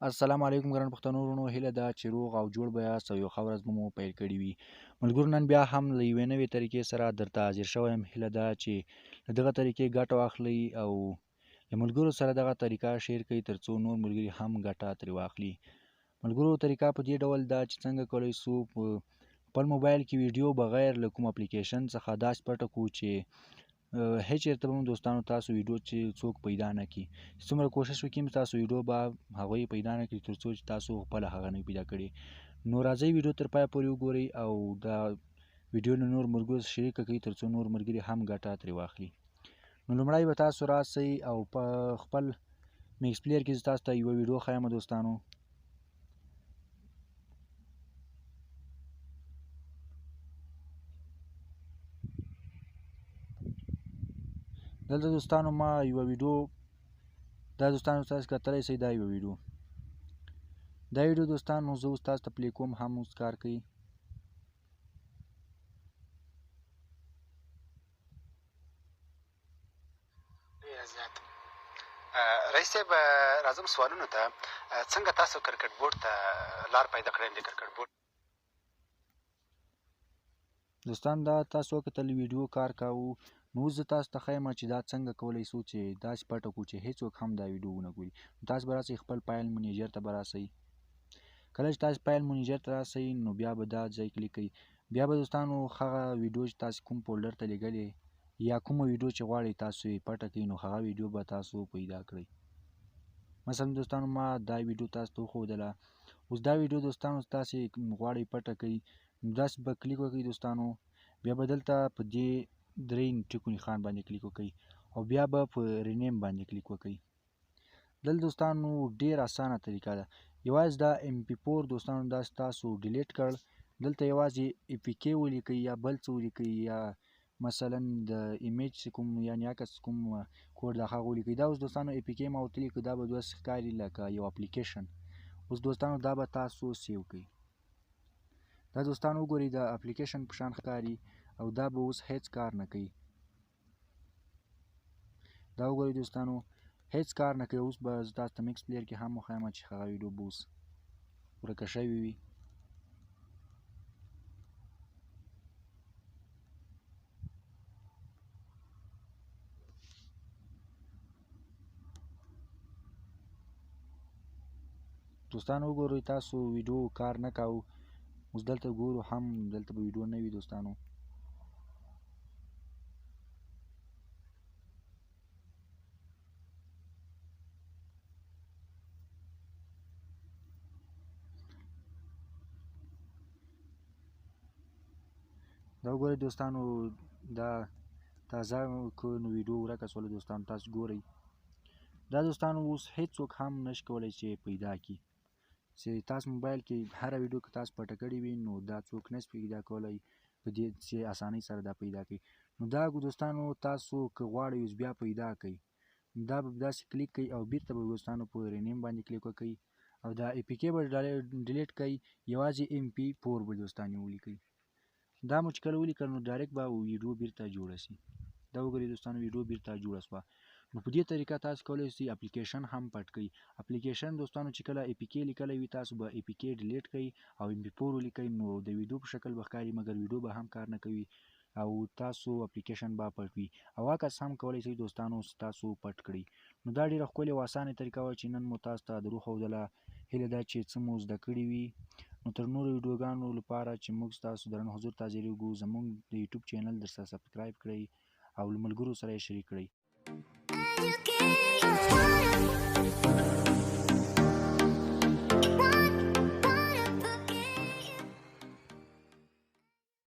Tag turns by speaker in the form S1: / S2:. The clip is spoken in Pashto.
S1: السلام علیکم ګران پښتنو ورونو، هیله ده چې روغ او جوړ به یاست او یو ښه ورځ به مو پیل کړې وي. ملګرو، نن بیا هم له یوې نوې طریقې سره درته حاضر شوی یم. هیله ده چې له دغه طریقې ګټه واخلئ او له ملګرو سره دغه طریقه شیر کړئ تر څو نور ملګري هم ګټه ترې واخلي. ملګرو، طریقه په دې ډول ده چې څنګه کولی شو په خپل موبایل کې ویډیو بغیر له کوم اپلیکیشن څخه داسې پټه کړو چې هیڅ چېرته به هم دوستانو تاسو ویډیو چې څوک پیدا نه کړي. څومره کوشش وکړئ تاسو ویډیو به هغوی پیدا نه کړي تر څو چې تاسو خپله هغه نه پیدا کړي. نو راځئ ویډیو تر پایه پورې وګورئ او دا ویډیو له نور ملګرو سره شریکه کړئ تر څو نور ملګري هم ګټه ترې واخلي. نو لومړی به تاسو راسئ او په خپل میکس پلیر کې زه تاسو ته یوه ویډیو ښیم دوستانو. دلته دوستانو ما یوه ویډیو دا دوستانو تاسو کتلی شئ، دا یوه ویډیو دوستانو زه اوس تاسو ته پلی کوم، هم اوس کار کوي.
S2: رئیس صاحب راځم سوالونو ته. څنګه تاسو کرکټ بورډ ته لار پیدا کړئ؟ د کرکټ بورډ
S1: دوستان دا تاسو وکتل ویډیو کار کاوه، نو اوس زه تاسو ته ښیم چې دا څنګه کولی شو چې داسې پټه کړو چې هیڅوک هم دا ویډیو ونه ګوري. تاسو به راسئ خپل فایل منیجر ته به راسئ. کله چې تاسو فایل منیجر ته راسئ نو بیا به دا ځای کلیک کړئ. بیا به دوستانو هغه ویډیو چې تاسو کوم فولډر ته لیږلې یا کومه ویډیو چې غواړئ تاسو یې پټه کړئ نو هغه ویډیو به تاسو پیدا کړئ. مثلا دوستانو ما دا ویډیو تاسو ته وښودله. اوس دا ویډیو دوستانو تاسې غواړئ پټه کړئ نو داسې به کلیک وکړئ دوستانو. بیا به دلته په دې درې ټکو نښان باندې کلیک وکړئ او بیا به په رینیم باندې کلیک وکړئ. دلته دوستانو ډېر اسانه طریقه ده. یوازې دا MP4 دوستانو داسې تاسو ډیلیټ کړ، دلته یوازې APK ولیکئ یا بل څه ولیکئ یا مثلا د ایمیج چې کوم یعنې عکس کوم کوډ د هغه ولیکئ. دا اوس دوستانو APK ما ورته لیکو، دا به داسې ښکاري لکه یو اپلیکیشن. اوس دوستانو دا به تاسو سیو کړئ. دا دوستانو وګورئ د اپلیکیشن په شان ښکاري او دا به اوس هیڅ کار نه کوي. دا وګورئ دوستانو هیڅ کار نه کوي. اوس به زه تاسو ته میکس پلیر کې هم وښیم چې هغه ویډیو به اوس ورکه شوې وي. دوستانو وګورئ تاسو ویډیو کار نه کاوه. اوس دلته ګورو هم دلته به ویډیو نه وي دوستانو. دا وګورئ دوستانو دا تازه که نو ویډیو ورکه شوله دوستانو، تاسو ګورئ. دا دوستانو اوس هیڅوک هم نشي کولی چې پیدا کړي. چې تاسو موبایل کې هره ویډیو که تاسو پټه کړې وي نو دا څوک نشي پیدا کولی په دې چې اسانۍ سره دا پیدا کړي. نو دا دوستانو تاسو که غواړئ اوس بیا پیدا کړئ دا به داسې کلیک کړئ او بیرته به دوستانو په رینیم باندې کلیک وکړئ او دا APK به ډیلیټ کړئ، یوازې MP4 به دوستانو ولیکئ. دا مو چې کله ولیکل نو ډایرکټ به ویډیو بیرته جوړه شي. دا وګورئ دوستانو ویډیو بیرته جوړه شوه. نو په دې طریقه تاسو کولی شئ اپلیکیشن هم پټ کړئ. اپلیکیشن دوستانو چې کله APK لیکلی وي تاسو به APK ډیلیټ کړئ او MP4 ولیکئ نو د ویډیو په شکل به ښکاري مګر ویډیو به هم کار نه کوي او تاسو اپلیکیشن به پټ وي او عکس هم کولی شئ دوستانو تاسو پټ کړئ. نو دا ډېره ښکلې او اسانه طریقه وه چې نن مو تاسو ته در وښودله. هیله ده چې څه مو زده کړي وي. نو تر نورو ویډیوګانو لپاره چې موږ ستاسو درنه حضور ته حاضرېږو زموږ د یوټیوب چینل درسره سبسکرایب کړئ او له ملګرو سره یې شریک کړئ.